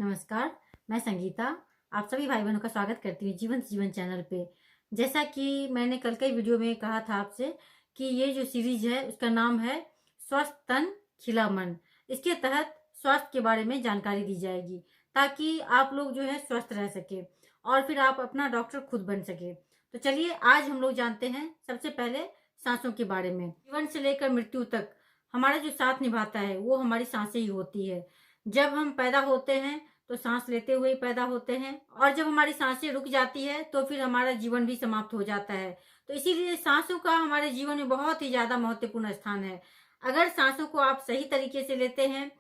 नमस्कार, मैं संगीता। आप सभी भाई बहनों का स्वागत करती हूँ जीवन से जीवन चैनल पे। जैसा कि मैंने कल के वीडियो में कहा था आपसे कि ये जो सीरीज है उसका नाम है स्वस्थ तन खिला मन। इसके तहत स्वास्थ्य के बारे में जानकारी दी जाएगी ताकि आप लोग जो है स्वस्थ रह सके और फिर आप अपना डॉक्टर खुद बन सके। तो चलिए आज हम लोग जानते हैं सबसे पहले सांसों के बारे में। जीवन से लेकर मृत्यु तक हमारा जो साथ निभाता है वो हमारी सांसें ही होती है। जब हम पैदा होते हैं तो सांस लेते हुए ही पैदा होते हैं और जब हमारी सांसें रुक जाती है तो फिर हमारा जीवन भी समाप्त हो जाता है। तो इसीलिए सांसों का हमारे जीवन में बहुत ही ज्यादा महत्वपूर्ण स्थान है। अगर सांसों को आप सही तरीके से लेते हैं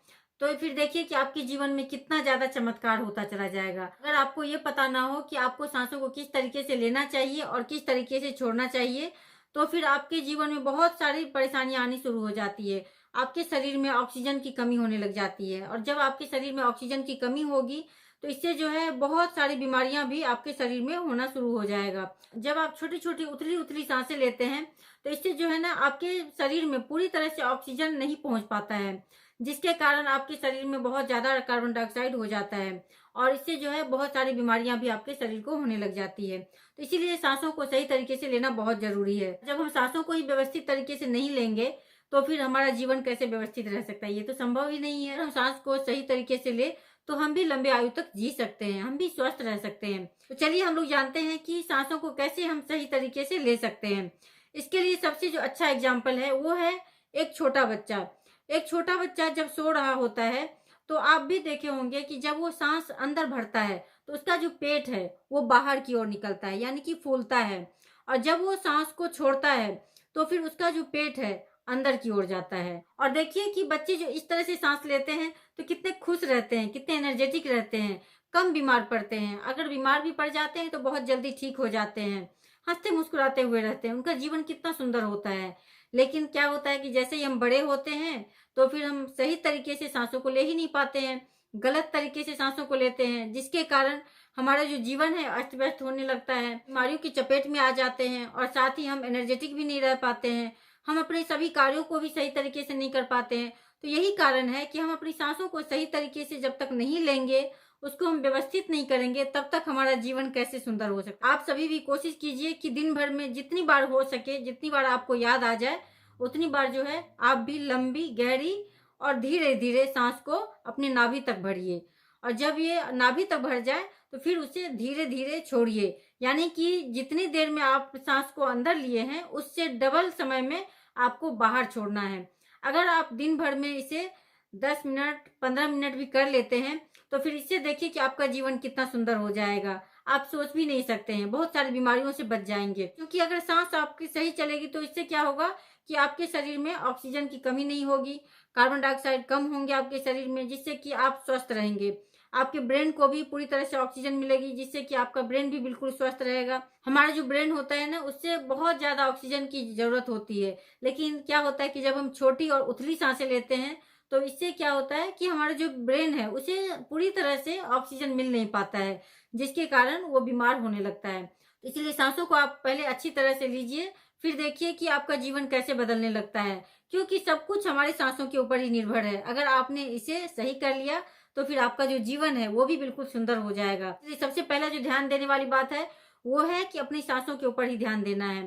तो फिर देखिए कि आपके जीवन में कितना ज्यादा चमत्कार होता चला जाएगा। अगर आपको ये पता ना हो कि आपको सांसों को किस तरीके से लेना चाहिए और किस तरीके से छोड़ना चाहिए तो फिर आपके जीवन में बहुत सारी परेशानियां आनी शुरू हो जाती है। आपके शरीर में ऑक्सीजन की कमी होने लग जाती है और जब आपके शरीर में ऑक्सीजन की कमी होगी तो इससे जो है बहुत सारी बीमारियां भी आपके शरीर में होना शुरू हो जाएगा। जब आप छोटी छोटी उतली उतली सांसें लेते हैं तो इससे जो है ना आपके शरीर में पूरी तरह से ऑक्सीजन नहीं पहुंच पाता है, जिसके कारण आपके शरीर में बहुत ज्यादा कार्बन डाइऑक्साइड हो जाता है और इससे जो है बहुत सारी बीमारियां भी आपके शरीर को होने लग जाती है। तो इसीलिए सांसों को सही तरीके से लेना बहुत जरूरी है। जब हम सांसों को ही व्यवस्थित तरीके से नहीं लेंगे तो फिर हमारा जीवन कैसे व्यवस्थित रह सकता है, ये तो संभव ही नहीं है। हम सांस को सही तरीके से ले तो हम भी लंबे आयु तक जी सकते हैं, हम भी स्वस्थ रह सकते हैं। तो चलिए हम लोग जानते हैं कि सांसों को कैसे हम सही तरीके से ले सकते हैं। इसके लिए सबसे जो अच्छा एग्जाम्पल है वो है एक छोटा बच्चा। एक छोटा बच्चा जब सो रहा होता है तो आप भी देखे होंगे कि जब वो सांस अंदर भरता है तो उसका जो पेट है वो बाहर की ओर निकलता है, यानी कि फूलता है। और जब वो सांस को छोड़ता है तो फिर उसका जो पेट है अंदर की ओर जाता है। और देखिए कि बच्चे जो इस तरह से सांस लेते हैं तो कितने खुश रहते हैं, कितने एनर्जेटिक रहते हैं, कम बीमार पड़ते हैं। अगर बीमार भी पड़ जाते हैं तो बहुत जल्दी ठीक हो जाते हैं, हंसते मुस्कुराते हुए रहते हैं, उनका जीवन कितना सुंदर होता है। लेकिन क्या होता है कि जैसे ही हम बड़े होते हैं तो फिर हम सही तरीके से सांसों को ले ही नहीं पाते हैं, गलत तरीके से सांसों को लेते हैं, जिसके कारण हमारा जो जीवन है अस्त व्यस्त होने लगता है, बीमारियों की चपेट में आ जाते हैं और साथ ही हम एनर्जेटिक भी नहीं रह पाते हैं, हम अपने सभी कार्यों को भी सही तरीके से नहीं कर पाते हैं। तो यही कारण है कि हम अपनी सांसों को सही तरीके से जब तक नहीं लेंगे, उसको हम व्यवस्थित नहीं करेंगे, तब तक हमारा जीवन कैसे सुंदर हो सकता है। आप सभी भी कोशिश कीजिए कि दिन भर में जितनी बार हो सके, जितनी बार आपको याद आ जाए उतनी बार जो है आप भी लंबी गहरी और धीरे धीरे सांस को अपनी नाभि तक भरिए। और जब ये नाभि तक भर जाए तो फिर उसे धीरे धीरे छोड़िए, यानी कि जितनी देर में आप सांस को अंदर लिए हैं उससे डबल समय में आपको बाहर छोड़ना है। अगर आप दिन भर में इसे 10 मिनट 15 मिनट भी कर लेते हैं तो फिर इससे देखिए कि आपका जीवन कितना सुंदर हो जाएगा। आप सोच भी नहीं सकते हैं, बहुत सारी बीमारियों से बच जाएंगे। क्योंकि अगर सांस आपकी सही चलेगी तो इससे क्या होगा कि आपके शरीर में ऑक्सीजन की कमी नहीं होगी, कार्बन डाइऑक्साइड कम होंगे आपके शरीर में, जिससे कि आप स्वस्थ रहेंगे। आपके ब्रेन को भी पूरी तरह से ऑक्सीजन मिलेगी, जिससे कि आपका ब्रेन भी बिल्कुल स्वस्थ रहेगा। हमारा जो ब्रेन होता है ना उससे बहुत ज्यादा ऑक्सीजन की जरूरत होती है, लेकिन क्या होता है कि जब हम छोटी और उथली सांसें लेते हैं तो इससे क्या होता है कि हमारा जो ब्रेन है उसे पूरी तरह से ऑक्सीजन मिल नहीं पाता है, जिसके कारण वो बीमार होने लगता है। इसलिए सांसों को आप पहले अच्छी तरह से लीजिए, फिर देखिए कि आपका जीवन कैसे बदलने लगता है। क्योंकि सब कुछ हमारी सांसों के ऊपर ही निर्भर है। अगर आपने इसे सही कर लिया तो फिर आपका जो जीवन है वो भी बिल्कुल सुंदर हो जाएगा। इसलिए सबसे पहला जो ध्यान देने वाली बात है वो है कि अपनी सांसों के ऊपर ही ध्यान देना है,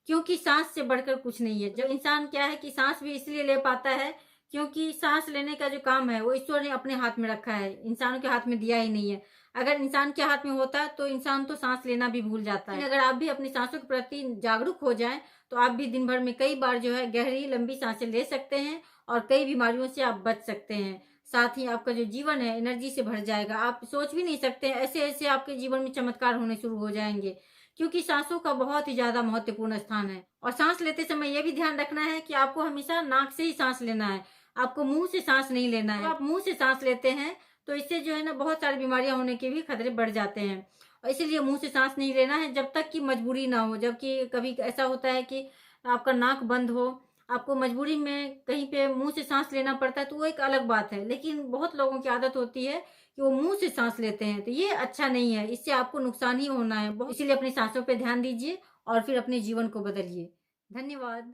क्योंकि सांस से बढ़कर कुछ नहीं है। जो इंसान क्या है कि सांस भी इसलिए ले पाता है क्योंकि सांस लेने का जो काम है वो ईश्वर ने अपने हाथ में रखा है, इंसानों के हाथ में दिया ही नहीं है। अगर इंसान के हाथ में होता तो इंसान तो सांस लेना भी भूल जाता है। अगर आप भी अपनी सांसों के प्रति जागरूक हो जाएं तो आप भी दिन भर में कई बार जो है गहरी लंबी सांसें ले सकते हैं और कई बीमारियों से आप बच सकते हैं। साथ ही आपका जो जीवन है एनर्जी से भर जाएगा। आप सोच भी नहीं सकते ऐसे ऐसे आपके जीवन में चमत्कार होने शुरू हो जाएंगे, क्योंकि सांसों का बहुत ही ज्यादा महत्वपूर्ण स्थान है। और सांस लेते समय यह भी ध्यान रखना है कि आपको हमेशा नाक से ही सांस लेना है, आपको मुंह से सांस नहीं लेना है। आप मुंह से सांस लेते हैं तो इससे जो है ना बहुत सारी बीमारियां होने के भी खतरे बढ़ जाते हैं। और इसीलिए मुंह से सांस नहीं लेना है जब तक कि मजबूरी ना हो। जबकि कभी ऐसा होता है कि आपका नाक बंद हो, आपको मजबूरी में कहीं पे मुंह से सांस लेना पड़ता है तो वो एक अलग बात है। लेकिन बहुत लोगों की आदत होती है कि वो मुंह से सांस लेते हैं, तो ये अच्छा नहीं है, इससे आपको नुकसान ही होना है। इसीलिए अपनी सांसों पे ध्यान दीजिए और फिर अपने जीवन को बदलिए। धन्यवाद।